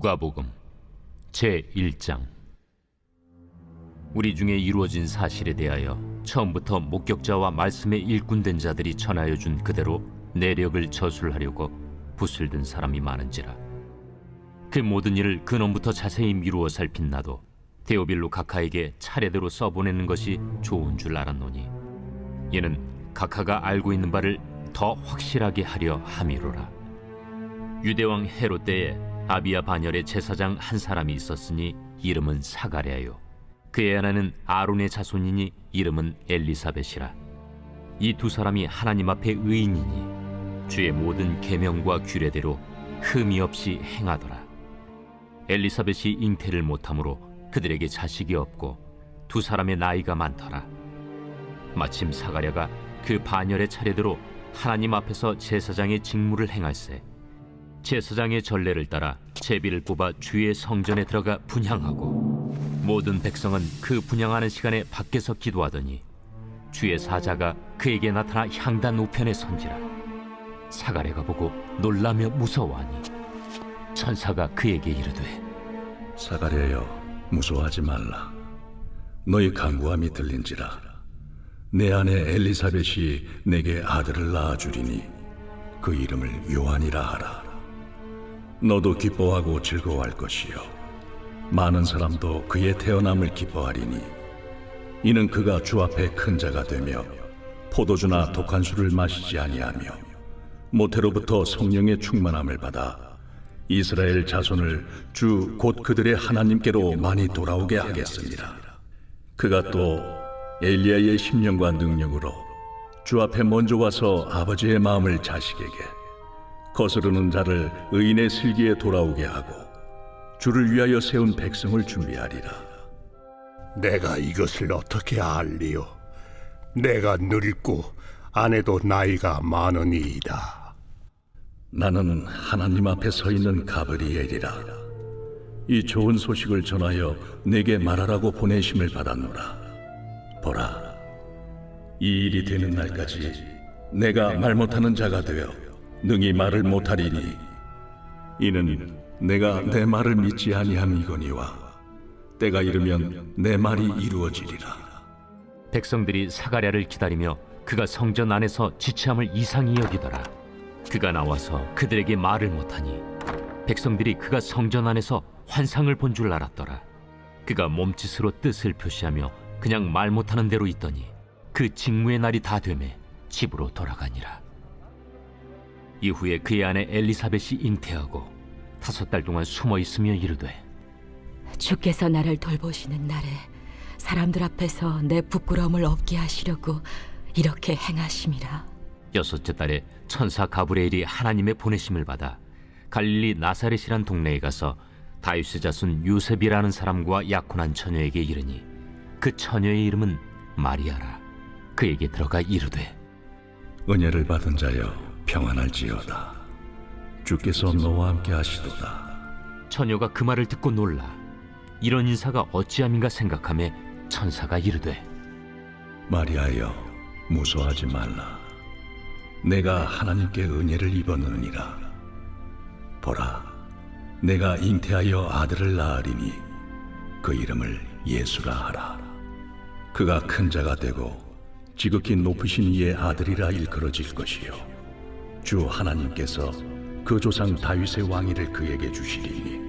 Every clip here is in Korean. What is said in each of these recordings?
누가복음 제1장. 우리 중에 이루어진 사실에 대하여 처음부터 목격자와 말씀에 일꾼된 자들이 전하여 준 그대로 내력을 저술하려고 붓을 든 사람이 많은지라. 그 모든 일을 근원부터 자세히 미루어 살핀 나도 데오빌로 각하에게 차례대로 써보내는 것이 좋은 줄 알았노니, 이는 각하가 알고 있는 바를 더 확실하게 하려 함이로라. 유대왕 헤롯 때에 아비야 반열의 제사장 한 사람이 있었으니 이름은 사가랴요. 그의 아내는 아론의 자손이니 이름은 엘리사벳이라. 이 두 사람이 하나님 앞에 의인이니 주의 모든 계명과 규례대로 흠이 없이 행하더라. 엘리사벳이 잉태를 못하므로 그들에게 자식이 없고 두 사람의 나이가 많더라. 마침 사가랴가 그 반열의 차례대로 하나님 앞에서 제사장의 직무를 행할세, 제사장의 전례를 따라 제비를 뽑아 주의 성전에 들어가 분향하고, 모든 백성은 그 분향하는 시간에 밖에서 기도하더니 주의 사자가 그에게 나타나 향단 우편에 선지라. 사가랴가 보고 놀라며 무서워하니 천사가 그에게 이르되, 사가랴여, 무서워하지 말라. 너희 간구함이 들린지라. 내 아내 엘리사벳이 내게 아들을 낳아주리니 그 이름을 요한이라 하라. 너도 기뻐하고 즐거워할 것이요, 많은 사람도 그의 태어남을 기뻐하리니, 이는 그가 주 앞에 큰 자가 되며 포도주나 독한 술을 마시지 아니하며 모태로부터 성령의 충만함을 받아 이스라엘 자손을 주 곧 그들의 하나님께로 많이 돌아오게 하겠습니다. 그가 또 엘리야의 심령과 능력으로 주 앞에 먼저 와서 아버지의 마음을 자식에게, 거스르는 자를 의인의 슬기에 돌아오게 하고 주를 위하여 세운 백성을 준비하리라. 내가 이것을 어떻게 알리요? 내가 늙고 아내도 나이가 많으니이다. 나는 하나님 앞에 서 있는 가브리엘이라. 이 좋은 소식을 전하여 내게 말하라고 보내심을 받았노라. 보라, 이 일이 되는 날까지 내가 말 못하는 자가 되어 능히 말을 못하리니, 이는 내가 내 말을 믿지 아니함이거니와 때가 이르면 내 말이 이루어지리라. 백성들이 사가랴를 기다리며 그가 성전 안에서 지체함을 이상히 여기더라. 그가 나와서 그들에게 말을 못하니 백성들이 그가 성전 안에서 환상을 본 줄 알았더라. 그가 몸짓으로 뜻을 표시하며 그냥 말 못하는 대로 있더니 그 직무의 날이 다 되매 집으로 돌아가니라. 이후에 그의 아내 엘리사벳이 잉태하고 5달 동안 숨어 있으며 이르되, 주께서 나를 돌보시는 날에 사람들 앞에서 내 부끄러움을 없게 하시려고 이렇게 행하심이라. 6째 달에 천사 가브리엘이 하나님의 보내심을 받아 갈릴리 나사렛이란 동네에 가서 다윗의 자손 요셉이라는 사람과 약혼한 처녀에게 이르니, 그 처녀의 이름은 마리아라. 그에게 들어가 이르되, 은혜를 받은 자여, 평안할지어다. 주께서 너와 함께 하시도다. 처녀가 그 말을 듣고 놀라 이런 인사가 어찌함인가 생각하며 천사가 이르되, 마리아여, 무서워하지 말라. 내가 하나님께 은혜를 입었느니라. 보라, 내가 잉태하여 아들을 낳으리니 그 이름을 예수라 하라. 그가 큰 자가 되고 지극히 높으신 이의 아들이라 일컬어질 것이요, 주 하나님께서 그 조상 다윗의 왕위를 그에게 주시리니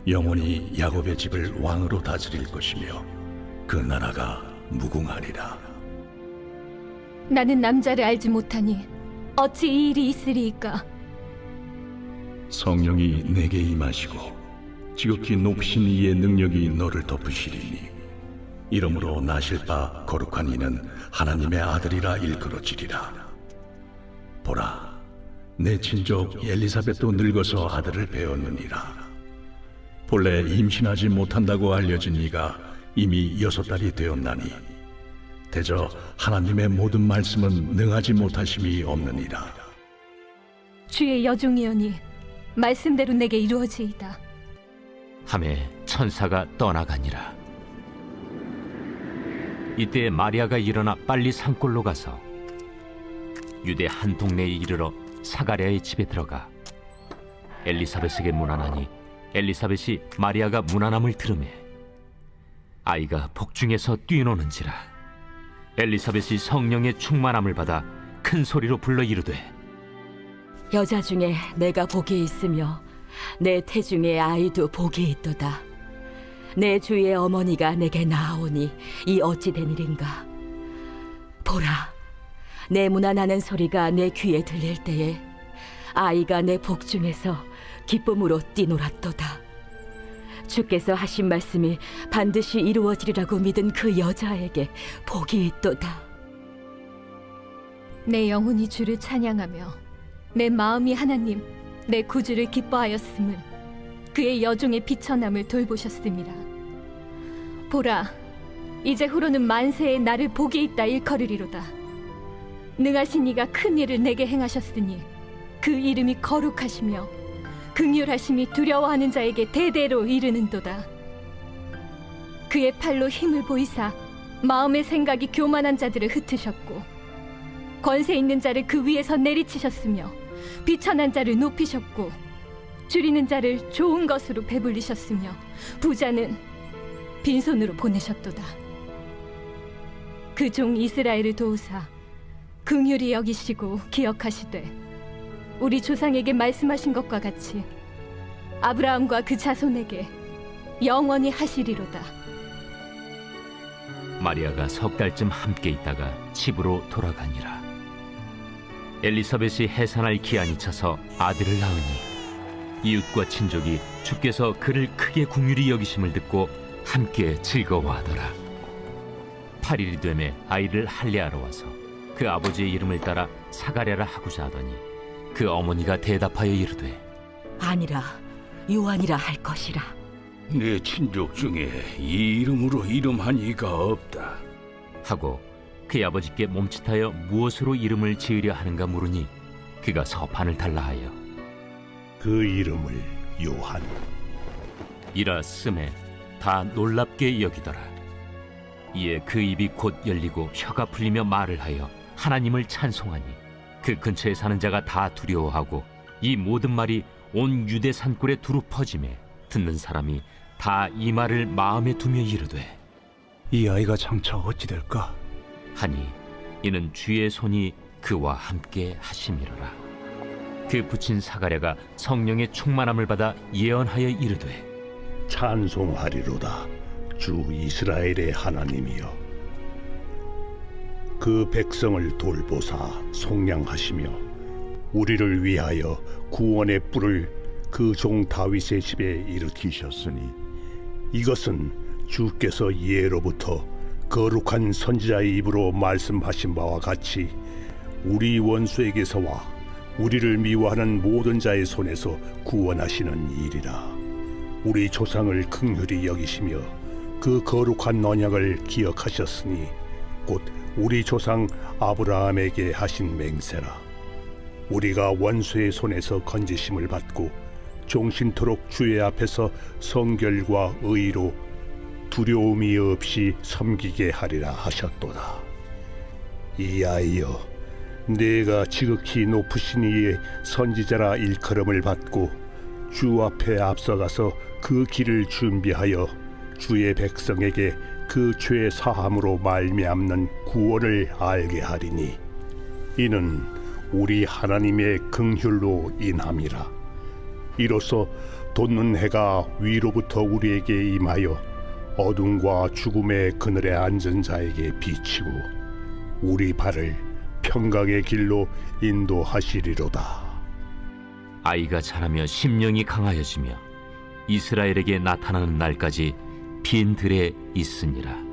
영원히 야곱의 집을 왕으로 다스릴 것이며 그 나라가 무궁하리라. 나는 남자를 알지 못하니 어찌 이 일이 있으리이까? 성령이 내게 임하시고 지극히 높으신 이의 능력이 너를 덮으시리니, 이러므로 나실 바 거룩한 이는 하나님의 아들이라 일컬어지리라. 보라, 내 친족 엘리사벳도 늙어서 아들을 배웠느니라. 본래 임신하지 못한다고 알려진 이가 이미 6달이 되었나니 대저 하나님의 모든 말씀은 능하지 못하심이 없느니라. 주의 여종이오니 말씀대로 내게 이루어지이다. 하매 천사가 떠나가니라. 이때 마리아가 일어나 빨리 산골로 가서 유대 한 동네에 이르러 사가랴의 집에 들어가 엘리사벳에게 문안하니 엘리사벳이 마리아가 무난함을 들으매 아이가 복중에서 뛰노는지라. 엘리사벳이 성령의 충만함을 받아 큰 소리로 불러 이르되 여자 중에 내가 복이 있으며 내 태중에 아이도 복이 있도다. 내 주의 어머니가 내게 나아오니 이 어찌 된 일인가. 보라, 내 무난하는 소리가 내 귀에 들릴 때에 아이가 내 복중에서 기쁨으로 뛰놀았도다. 주께서 하신 말씀이 반드시 이루어지리라고 믿은 그 여자에게 복이 있도다. 내 영혼이 주를 찬양하며 내 마음이 하나님 내 구주를 기뻐하였음은 그의 여종의 비천함을 돌보셨습니다. 보라, 이제 후로는 만세에 나를 복이 있다 일컬으리로다. 능하신 이가 큰 일을 내게 행하셨으니 그 이름이 거룩하시며 긍휼하심이 두려워하는 자에게 대대로 이르는도다. 그의 팔로 힘을 보이사 마음의 생각이 교만한 자들을 흩으셨고 권세 있는 자를 그 위에서 내리치셨으며 비천한 자를 높이셨고 줄이는 자를 좋은 것으로 배불리셨으며 부자는 빈손으로 보내셨도다. 그 종 이스라엘을 도우사 긍휼히 여기시고 기억하시되 우리 조상에게 말씀하신 것과 같이 아브라함과 그 자손에게 영원히 하시리로다. 마리아가 석 달쯤 함께 있다가 집으로 돌아가니라. 엘리사벳이 해산할 기한이 차서 아들을 낳으니 이웃과 친족이 주께서 그를 크게 긍휼히 여기심을 듣고 함께 즐거워하더라. 8일이 되매 아이를 할례하러 와서 그 아버지의 이름을 따라 사가랴라 하고자 하더니 그 어머니가 대답하여 이르되 아니라 요한이라 할 것이라. 내 친족 중에 이 이름으로 이름한 이가 없다. 하고 그의 아버지께 몸짓하여 무엇으로 이름을 지으려 하는가 물으니 그가 서판을 달라 하여 그 이름을 요한. 이라 쓰매 다 놀랍게 여기더라. 이에 그 입이 곧 열리고 혀가 풀리며 말을 하여 하나님을 찬송하니 그 근처에 사는 자가 다 두려워하고 이 모든 말이 온 유대 산골에 두루 퍼지매 듣는 사람이 다 이 말을 마음에 두며 이르되 이 아이가 장차 어찌 될까? 하니 이는 주의 손이 그와 함께 하심이로라. 그 부친 사가랴가 성령의 충만함을 받아 예언하여 이르되 찬송하리로다 주 이스라엘의 하나님이여. 그 백성을 돌보사 속량하시며 우리를 위하여 구원의 뿔을 그 종 다윗의 집에 일으키셨으니 이것은 주께서 예로부터 거룩한 선지자의 입으로 말씀하신 바와 같이 우리 원수에게서와 우리를 미워하는 모든 자의 손에서 구원하시는 일이라. 우리 조상을 긍휼히 여기시며 그 거룩한 언약을 기억하셨으니 곧 우리 조상 아브라함에게 하신 맹세라. 우리가 원수의 손에서 건지심을 받고 종신토록 주의 앞에서 성결과 의로 두려움이 없이 섬기게 하리라 하셨도다. 이 아이여, 내가 지극히 높으신 이의 선지자라 일컬음을 받고 주 앞에 앞서가서 그 길을 준비하여 주의 백성에게 그 죄 사함으로 말미암는 구원을 알게 하리니 이는 우리 하나님의 긍휼로 인함이라. 이로써 돋는 해가 위로부터 우리에게 임하여 어둠과 죽음의 그늘에 앉은 자에게 비치고 우리 발을 평강의 길로 인도하시리로다. 아이가 자라며 심령이 강하여지며 이스라엘에게 나타나는 날까지 빈 들에 있으니라.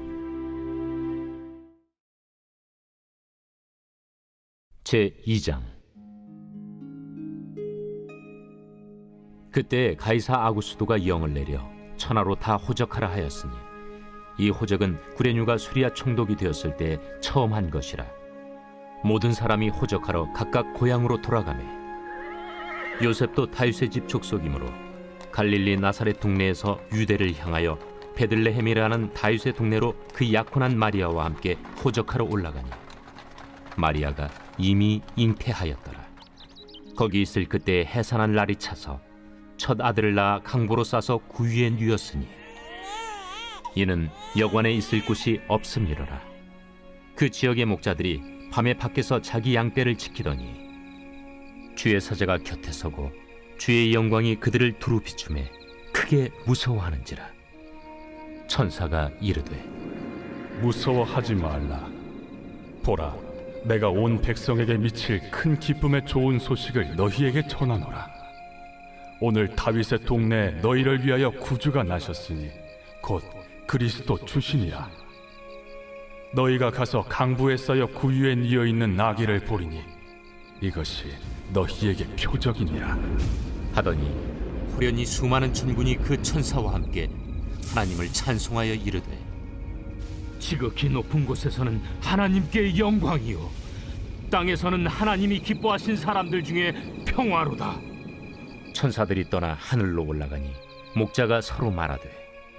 제2장. 그때 가이사 아구스도가 영을 내려 천하로 다 호적하라 하였으니 이 호적은 구레뉴가 수리아 총독이 되었을 때 처음 한 것이라. 모든 사람이 호적하러 각각 고향으로 돌아가매 요셉도 다윗의 집 족속이므로 갈릴리 나사렛 동네에서 유대를 향하여 베들레헴이라는 다윗의 동네로 그 약혼한 마리아와 함께 호적하러 올라가니 마리아가 이미 잉태하였더라. 거기 있을 그때 해산한 날이 차서 첫 아들을 낳아 강보로 싸서 구유에 누였으니 이는 여관에 있을 곳이 없음이로라. 그 지역의 목자들이 밤에 밖에서 자기 양떼를 지키더니 주의 사자가 곁에 서고 주의 영광이 그들을 두루 비추매 크게 무서워하는지라. 천사가 이르되 무서워하지 말라. 보라, 내가 온 백성에게 미칠 큰 기쁨의 좋은 소식을 너희에게 전하노라. 오늘 다윗의 동네에 너희를 위하여 구주가 나셨으니 곧 그리스도 주시니라. 너희가 가서 강부에 쌓여 구유에 뉘어 있는 나귀를 보리니 이것이 너희에게 표적이니라. 하더니 호련히 수많은 천군이 그 천사와 함께 하나님을 찬송하여 이르되 지극히 높은 곳에서는 하나님께 영광이요 땅에서는 하나님이 기뻐하신 사람들 중에 평화로다. 천사들이 떠나 하늘로 올라가니 목자가 서로 말하되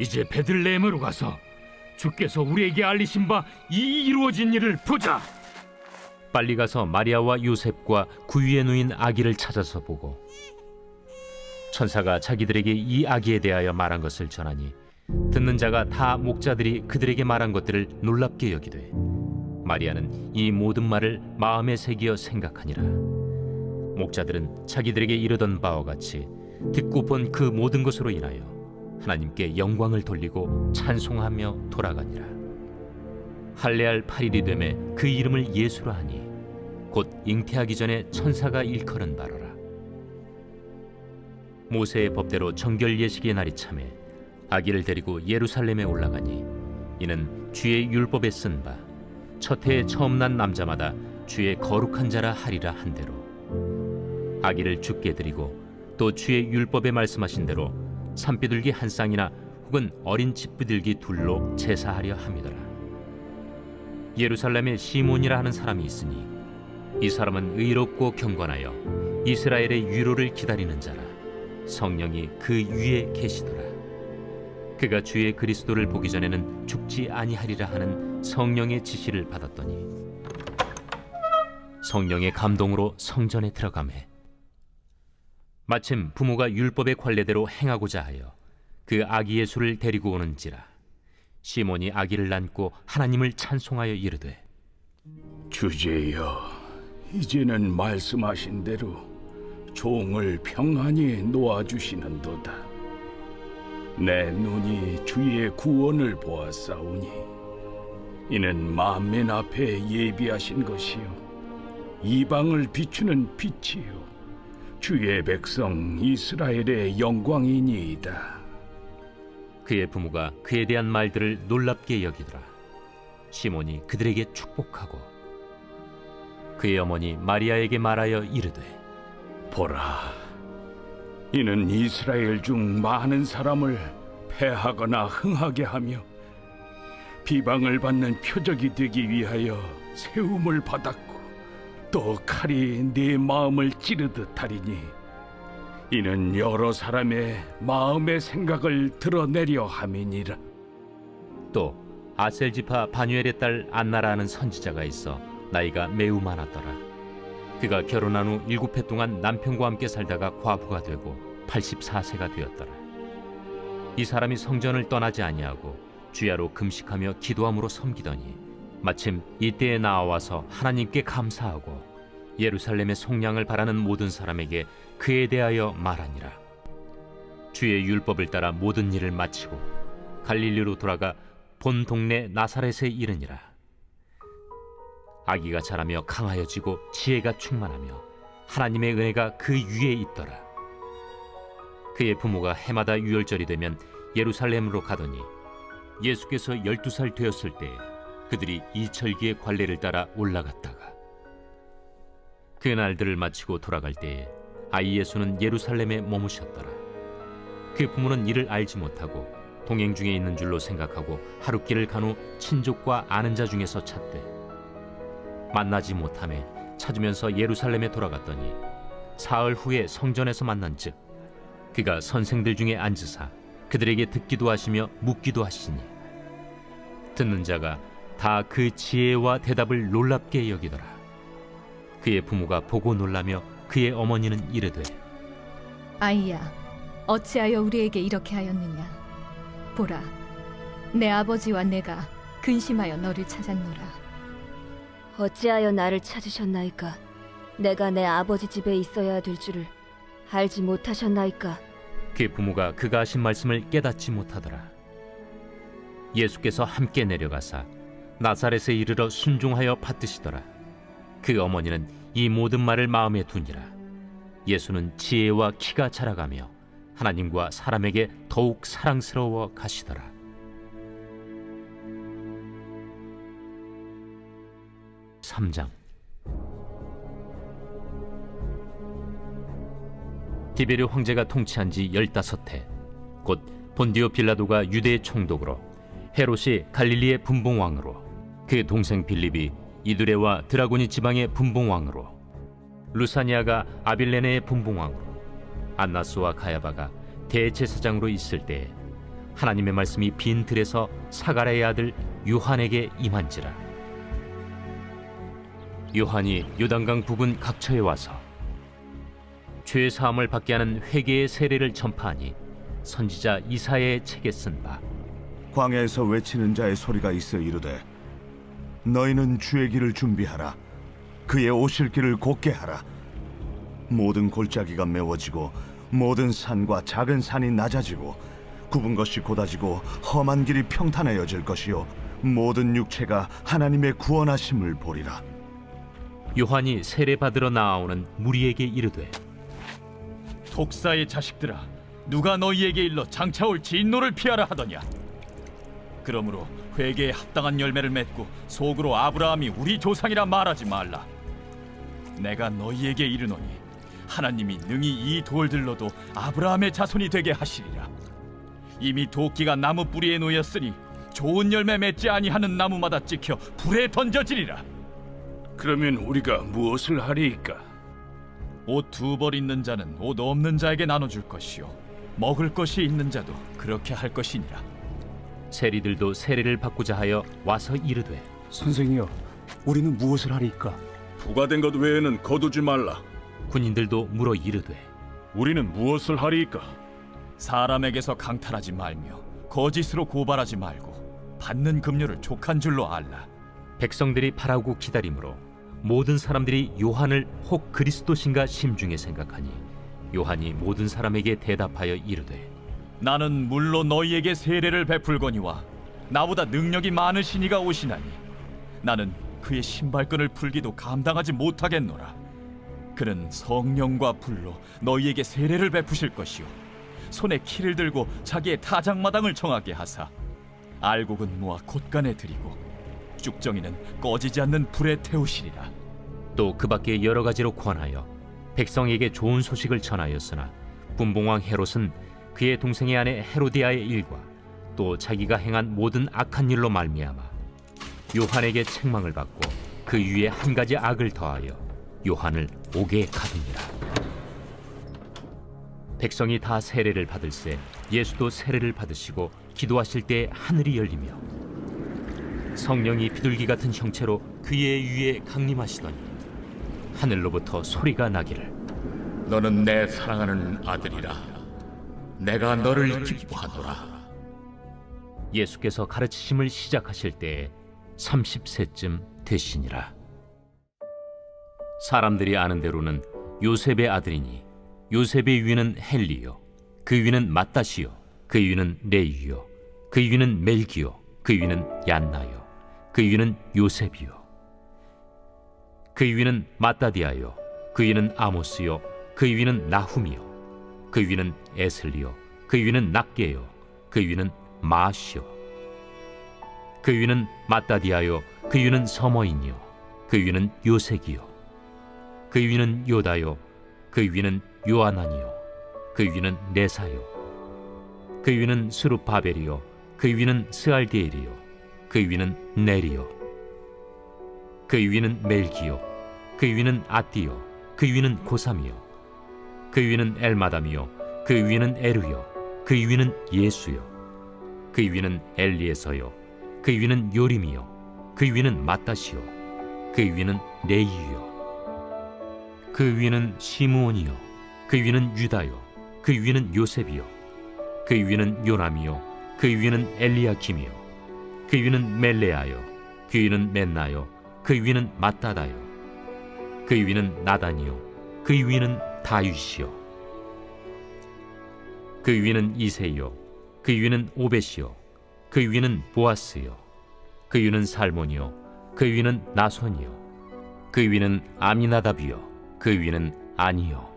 이제 베들레헴으로 가서 주께서 우리에게 알리신 바 이 이루어진 일을 보자. 빨리 가서 마리아와 요셉과 구유에 누인 아기를 찾아서 보고 천사가 자기들에게 이 아기에 대하여 말한 것을 전하니 듣는 자가 다 목자들이 그들에게 말한 것들을 놀랍게 여기되 마리아는 이 모든 말을 마음에 새기어 생각하니라. 목자들은 자기들에게 이르던 바와 같이 듣고 본 그 모든 것으로 인하여 하나님께 영광을 돌리고 찬송하며 돌아가니라. 할례할 8일이 되매 그 이름을 예수라 하니 곧 잉태하기 전에 천사가 일컬은 바로라. 모세의 법대로 정결 예식의 날이 차매 아기를 데리고 예루살렘에 올라가니 이는 주의 율법에 쓴 바 첫 해에 처음 난 남자마다 주의 거룩한 자라 하리라 한 대로 아기를 주께 드리고 또 주의 율법에 말씀하신 대로 산비둘기 한 쌍이나 혹은 어린 집비둘기 둘로 제사하려 함이더라. 예루살렘에 시몬이라 하는 사람이 있으니 이 사람은 의롭고 경건하여 이스라엘의 위로를 기다리는 자라. 성령이 그 위에 계시더라. 그가 주의 그리스도를 보기 전에는 죽지 아니하리라 하는 성령의 지시를 받았더니 성령의 감동으로 성전에 들어가매 마침 부모가 율법의 관례대로 행하고자 하여 그 아기 예수를 데리고 오는지라. 시몬이 아기를 안고 하나님을 찬송하여 이르되 주제여, 이제는 말씀하신 대로 종을 평안히 놓아주시는도다. 내 눈이 주의 구원을 보았사오니 이는 만민 앞에 예비하신 것이요 이방을 비추는 빛이요 주의 백성 이스라엘의 영광이니이다. 그의 부모가 그에 대한 말들을 놀랍게 여기더라. 시몬이 그들에게 축복하고 그의 어머니 마리아에게 말하여 이르되 보라, 이는 이스라엘 중 많은 사람을 패하거나 흥하게 하며 비방을 받는 표적이 되기 위하여 세움을 받았고 또 칼이 네 마음을 찌르듯 하리니 이는 여러 사람의 마음의 생각을 드러내려 함이니라. 또 아셀지파 바뉴엘의 딸 안나라 하는 선지자가 있어 나이가 매우 많았더라. 그가 결혼한 후 7해 동안 남편과 함께 살다가 과부가 되고 84세가 되었더라. 이 사람이 성전을 떠나지 아니하고 주야로 금식하며 기도함으로 섬기더니 마침 이때에 나와서 하나님께 감사하고 예루살렘의 속량을 바라는 모든 사람에게 그에 대하여 말하니라. 주의 율법을 따라 모든 일을 마치고 갈릴리로 돌아가 본 동네 나사렛에 이르니라. 아기가 자라며 강하여지고 지혜가 충만하며 하나님의 은혜가 그 위에 있더라. 그의 부모가 해마다 유월절이 되면 예루살렘으로 가더니 예수께서 12살 되었을 때에 그들이 이철기의 관례를 따라 올라갔다가 그 날들을 마치고 돌아갈 때에 아이 예수는 예루살렘에 머무셨더라. 그 부모는 이를 알지 못하고 동행 중에 있는 줄로 생각하고 하룻길을 간 후 친족과 아는 자 중에서 찾되 만나지 못하매 찾으면서 예루살렘에 돌아갔더니 사흘 후에 성전에서 만난즉 그가 선생들 중에 앉으사 그들에게 듣기도 하시며 묻기도 하시니 듣는 자가 다 그 지혜와 대답을 놀랍게 여기더라. 그의 부모가 보고 놀라며 그의 어머니는 이르되 아이야, 어찌하여 우리에게 이렇게 하였느냐? 보라, 내 아버지와 내가 근심하여 너를 찾았노라. 어찌하여 나를 찾으셨나이까? 내가 내 아버지 집에 있어야 될 줄을 알지 못하셨나이까? 그 부모가 그가 하신 말씀을 깨닫지 못하더라. 예수께서 함께 내려가사 나사렛에 이르러 순종하여 받드시더라. 그 어머니는 이 모든 말을 마음에 두니라. 예수는 지혜와 키가 자라가며 하나님과 사람에게 더욱 사랑스러워 가시더라. (3장) 디베르 황제가 통치한 지 15해, 곧 본디오 빌라도가 유대의 총독으로, 헤롯이 갈릴리의 분봉왕으로, 그 동생 빌립이 이두레와 드라고니 지방의 분봉왕으로, 루사니아가 아빌레네의 분봉왕으로, 안나스와 가야바가 대제사장으로 있을 때에 하나님의 말씀이 빈 들에서 사가랴의 아들 요한에게 임한지라. 요한이 요단강 부근 각처에 와서 죄 사함을 받게 하는 회개의 세례를 전파하니 선지자 이사야의 책에 쓴 바, 광야에서 외치는 자의 소리가 있어 이르되 너희는 주의 길을 준비하라. 그의 오실 길을 곧게 하라. 모든 골짜기가 메워지고 모든 산과 작은 산이 낮아지고 굽은 것이 곧아지고 험한 길이 평탄해져질 것이요 모든 육체가 하나님의 구원하심을 보리라. 요한이 세례 받으러 나아오는 무리에게 이르되, 독사의 자식들아, 누가 너희에게 일러 장차올 진노를 피하라 하더냐? 그러므로 회개에 합당한 열매를 맺고 속으로 아브라함이 우리 조상이라 말하지 말라. 내가 너희에게 이르노니 하나님이 능히 이 돌들로도 아브라함의 자손이 되게 하시리라. 이미 도끼가 나무 뿌리에 놓였으니 좋은 열매 맺지 아니하는 나무마다 찍혀 불에 던져지리라. 그러면 우리가 무엇을 하리이까? 옷 2벌 있는 자는 옷 없는 자에게 나눠줄 것이요 먹을 것이 있는 자도 그렇게 할 것이니라. 세리들도 세례를 받고자 하여 와서 이르되, 선생이여, 우리는 무엇을 하리이까? 부과된 것 외에는 거두지 말라. 군인들도 물어 이르되, 우리는 무엇을 하리이까? 사람에게서 강탈하지 말며 거짓으로 고발하지 말고 받는 급료를 족한 줄로 알라. 백성들이 바라고 기다림으로 모든 사람들이 요한을 혹 그리스도신가 심중에 생각하니 요한이 모든 사람에게 대답하여 이르되, 나는 물로 너희에게 세례를 베풀거니와 나보다 능력이 많으신 이가 오시나니 나는 그의 신발끈을 풀기도 감당하지 못하겠노라. 그는 성령과 불로 너희에게 세례를 베푸실 것이요 손에 키를 들고 자기의 타작마당을 정하게 하사 알곡은 모아 곶간에 들이고 쭉정이는 꺼지지 않는 불에 태우시리라. 또 그 밖에 여러 가지로 권하여 백성에게 좋은 소식을 전하였으나 분봉왕 헤롯은 그의 동생의 아내 헤로디아의 일과 또 자기가 행한 모든 악한 일로 말미암아 요한에게 책망을 받고 그 위에 한 가지 악을 더하여 요한을 옥에 가두니라. 백성이 다 세례를 받을새 예수도 세례를 받으시고 기도하실 때 하늘이 열리며 성령이 비둘기 같은 형체로 그의 위에 강림하시더니 하늘로부터 소리가 나기를, 너는 내 사랑하는 아들이라. 내가 너를 기뻐하노라. 예수께서 가르치심을 시작하실 때에 30세쯤 되시니라. 사람들이 아는 대로는 요셉의 아들이니 요셉의 위는 헬리요, 그 위는 마따시요, 그 위는 레위요, 그 위는 멜기요, 그 위는 얀나요, 그 위는 요셉이요, 그 위는 마따디아요, 그 위는 아모스요, 그 위는 나훔이요, 그 위는 에슬리요, 그 위는 낫게요, 그 위는 마시요, 그 위는 마따디아요, 그 위는 서머인이요, 그 위는 요색이요, 그 위는 요다요, 그 위는 요아난이요, 그 위는 네사요, 그 위는 스룹바벨이요, 그 위는 스알디엘이요, 그 위는 네리요, 그 위는 멜기요, 그 위는 아띠요, 그 위는 고삼이요, 그 위는 엘마담이요, 그 위는 에루요, 그 위는 예수요, 그 위는 엘리에서요, 그 위는 요림이요, 그 위는 마따시요, 그 위는 레이요, 그 위는 시므온이요, 그 위는 유다요, 그 위는 요셉이요 그 위는 요남이요 그 위는 엘리야김이요 그 위는 멜레아요 그 위는 멘나요 그 위는 mattat다요 그 위는 나단이요 그 위는 다윗이요 그 위는 이새요 그 위는 오벳이요 그 위는 보아스요 그 위는 살몬이요 그 위는 나손이요 그 위는 아미나답이요 그 위는 아니요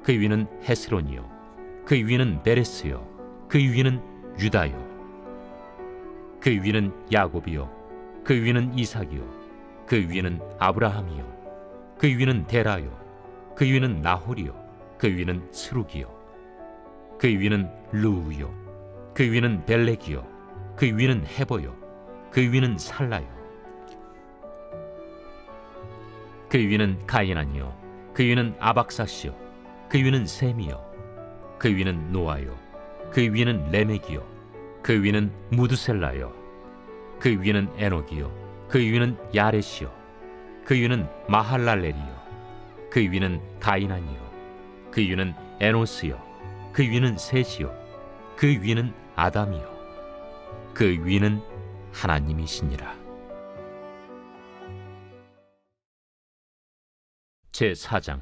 그 위는 헤스론이요 그 위는 베레스요 그 위는 유다요 그 위는 야곱이요 그 위는 이삭이요 그 위는 아브라함이요 그 위는 데라요 그 위는 나홀이요 그 위는 스룩이요 그 위는 루우요 그 위는 벨렉이요 그 위는 헤보요 그 위는 살라요 그 위는 가이난이요 그 위는 아박사시요 그 위는 셈이요 그 위는 노아요 그 위는 레멕이요 그 위는 무드셀라요 그 위는 에녹이요 그 위는 야렛이요 그 위는 마할랄렐이요 그 위는 가이난이요 그 위는 에노스요 그 위는 셋이요 그 위는 아담이요 그 위는 하나님이시니라. 제4장.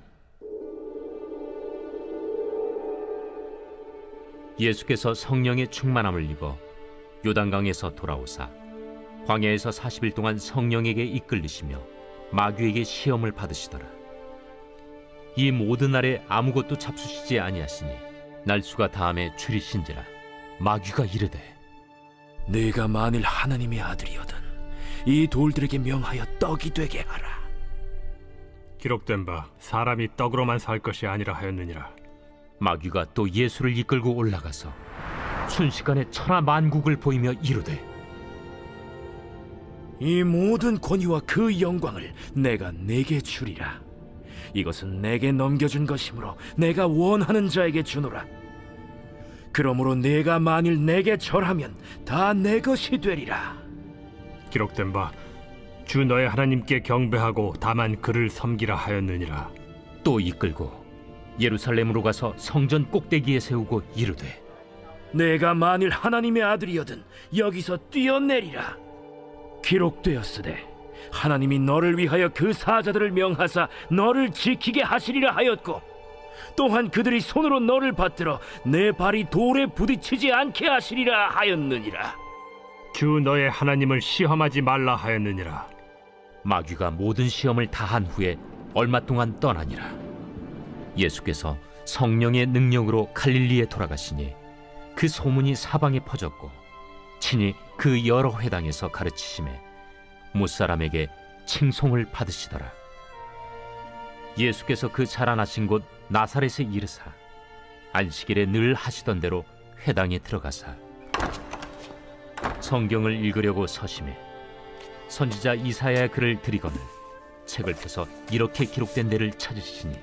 예수께서 성령의 충만함을 입어 요단강에서 돌아오사 광야에서 40일 동안 성령에게 이끌리시며 마귀에게 시험을 받으시더라. 이 모든 날에 아무것도 잡수시지 아니하시니 날수가 다함에 줄이신지라. 마귀가 이르되 네가 만일 하나님의 아들이거든 이 돌들에게 명하여 떡이 되게 하라. 기록된 바 사람이 떡으로만 살 것이 아니라 하였느니라. 마귀가 또 예수를 이끌고 올라가서 순식간에 천하 만국을 보이며 이르되 이 모든 권위와 그 영광을 내가 네게 주리라. 이것은 내게 넘겨준 것이므로 내가 원하는 자에게 주노라. 그러므로 네가 만일 내게 절하면 다 내 것이 되리라. 기록된 바 주 너의 하나님께 경배하고 다만 그를 섬기라 하였느니라. 또 이끌고 예루살렘으로 가서 성전 꼭대기에 세우고 이르되 내가 만일 하나님의 아들이거든 여기서 뛰어내리라. 기록되었으되 하나님이 너를 위하여 그 사자들을 명하사 너를 지키게 하시리라 하였고 또한 그들이 손으로 너를 받들어 내 발이 돌에 부딪히지 않게 하시리라 하였느니라. 주 너의 하나님을 시험하지 말라 하였느니라. 마귀가 모든 시험을 다한 후에 얼마 동안 떠나니라. 예수께서 성령의 능력으로 갈릴리에 돌아가시니 그 소문이 사방에 퍼졌고 친히 그 여러 회당에서 가르치심에 무사람에게 칭송을 받으시더라. 예수께서 그 자라나신 곳 나사렛에 이르사 안식일에 늘 하시던 대로 회당에 들어가사 성경을 읽으려고 서심해 선지자 이사야의 글을 들이거늘 책을 펴서 이렇게 기록된 데를 찾으시니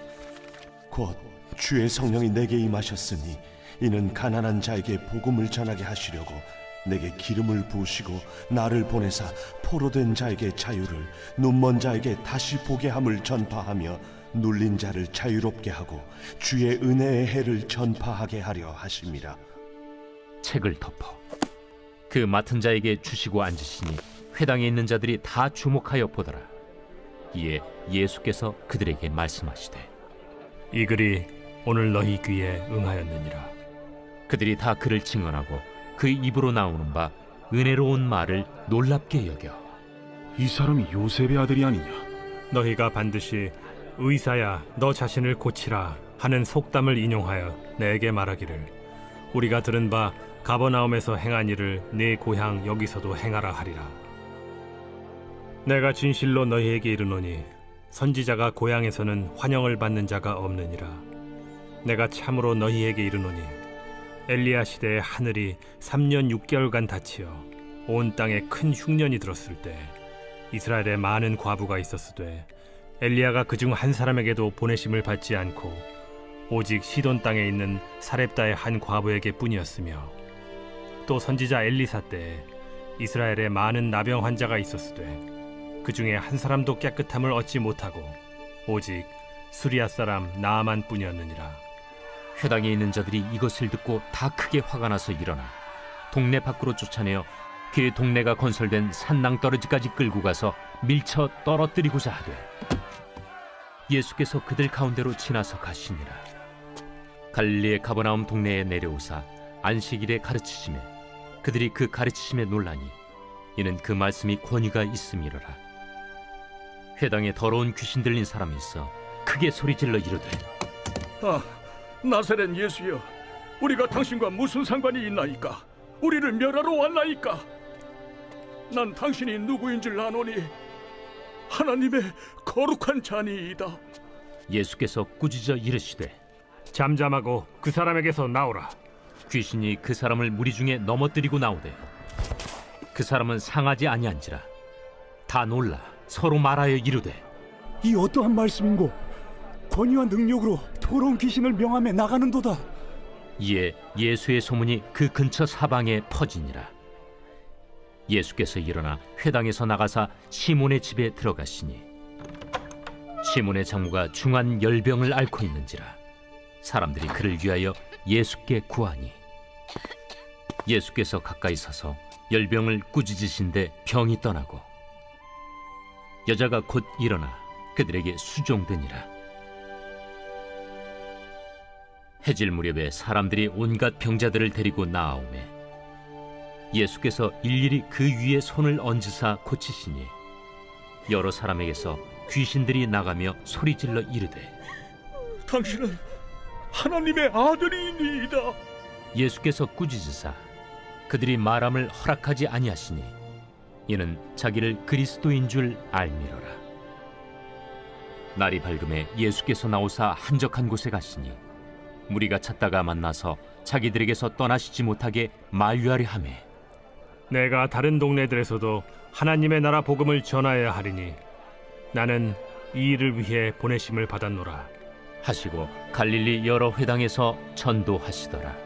곧 주의 성령이 내게 임하셨으니 이는 가난한 자에게 복음을 전하게 하시려고 내게 기름을 부으시고 나를 보내사 포로된 자에게 자유를 눈먼 자에게 다시 보게 함을 전파하며 눌린 자를 자유롭게 하고 주의 은혜의 해를 전파하게 하려 하심이라. 책을 덮어 그 맡은 자에게 주시고 앉으시니 회당에 있는 자들이 다 주목하여 보더라. 이에 예수께서 그들에게 말씀하시되 이 글이 오늘 너희 귀에 응하였느니라. 그들이 다 그를 증언하고 그 입으로 나오는 바 은혜로운 말을 놀랍게 여겨 이 사람이 요셉의 아들이 아니냐? 너희가 반드시 의사야 너 자신을 고치라 하는 속담을 인용하여 내게 말하기를 우리가 들은 바 가버나움에서 행한 일을 네 고향 여기서도 행하라 하리라. 내가 진실로 너희에게 이르노니 선지자가 고향에서는 환영을 받는 자가 없느니라. 내가 참으로 너희에게 이르노니 엘리야 시대에 하늘이 3년 6개월간 닫히어 온 땅에 큰 흉년이 들었을 때 이스라엘에 많은 과부가 있었으되 엘리야가 그중 한 사람에게도 보내심을 받지 않고 오직 시돈 땅에 있는 사렙다의 한 과부에게 뿐이었으며 또 선지자 엘리사 때에 이스라엘에 많은 나병 환자가 있었으되 그 중에 한 사람도 깨끗함을 얻지 못하고 오직 수리아 사람 나아만 뿐이었느니라. 회당에 있는 자들이 이것을 듣고 다 크게 화가 나서 일어나 동네 밖으로 쫓아내어 그 동네가 건설된 산낭떠러지까지 끌고 가서 밀쳐 떨어뜨리고자 하되 예수께서 그들 가운데로 지나서 가시니라. 갈릴리의 가버나움 동네에 내려오사 안식일에 가르치시매 그들이 그 가르치심에 놀라니 이는 그 말씀이 권위가 있음이로라. 회당에 더러운 귀신 들린 사람이 있어 크게 소리질러 이르되 아, 나사렛 예수여, 우리가 당신과 무슨 상관이 있나이까? 우리를 멸하러 왔나이까? 난 당신이 누구인 줄 아노니 하나님의 거룩한 자니이다. 예수께서 꾸짖어 이르시되 잠잠하고 그 사람에게서 나오라. 귀신이 그 사람을 무리 중에 넘어뜨리고 나오되 그 사람은 상하지 아니한지라. 다 놀라 서로 말하여 이르되 이 어떠한 말씀인고? 권위와 능력으로 더러운 귀신을 명함에 나가는도다. 이에 예수의 소문이 그 근처 사방에 퍼지니라. 예수께서 일어나 회당에서 나가사 시몬의 집에 들어가시니 시몬의 장모가 중한 열병을 앓고 있는지라. 사람들이 그를 위하여 예수께 구하니 예수께서 가까이 서서 열병을 꾸짖으신데 병이 떠나고 여자가 곧 일어나 그들에게 수종되니라. 해질 무렵에 사람들이 온갖 병자들을 데리고 나아오매 예수께서 일일이 그 위에 손을 얹으사 고치시니 여러 사람에게서 귀신들이 나가며 소리질러 이르되 당신은 하나님의 아들이니이다. 예수께서 꾸짖으사 그들이 말함을 허락하지 아니하시니 이는 자기를 그리스도인 줄 알미러라. 날이 밝음에 예수께서 나오사 한적한 곳에 가시니 무리가 찾다가 만나서 자기들에게서 떠나시지 못하게 만류하려 하매 내가 다른 동네들에서도 하나님의 나라 복음을 전하여야 하리니 나는 이 일을 위해 보내심을 받았노라 하시고 갈릴리 여러 회당에서 전도하시더라.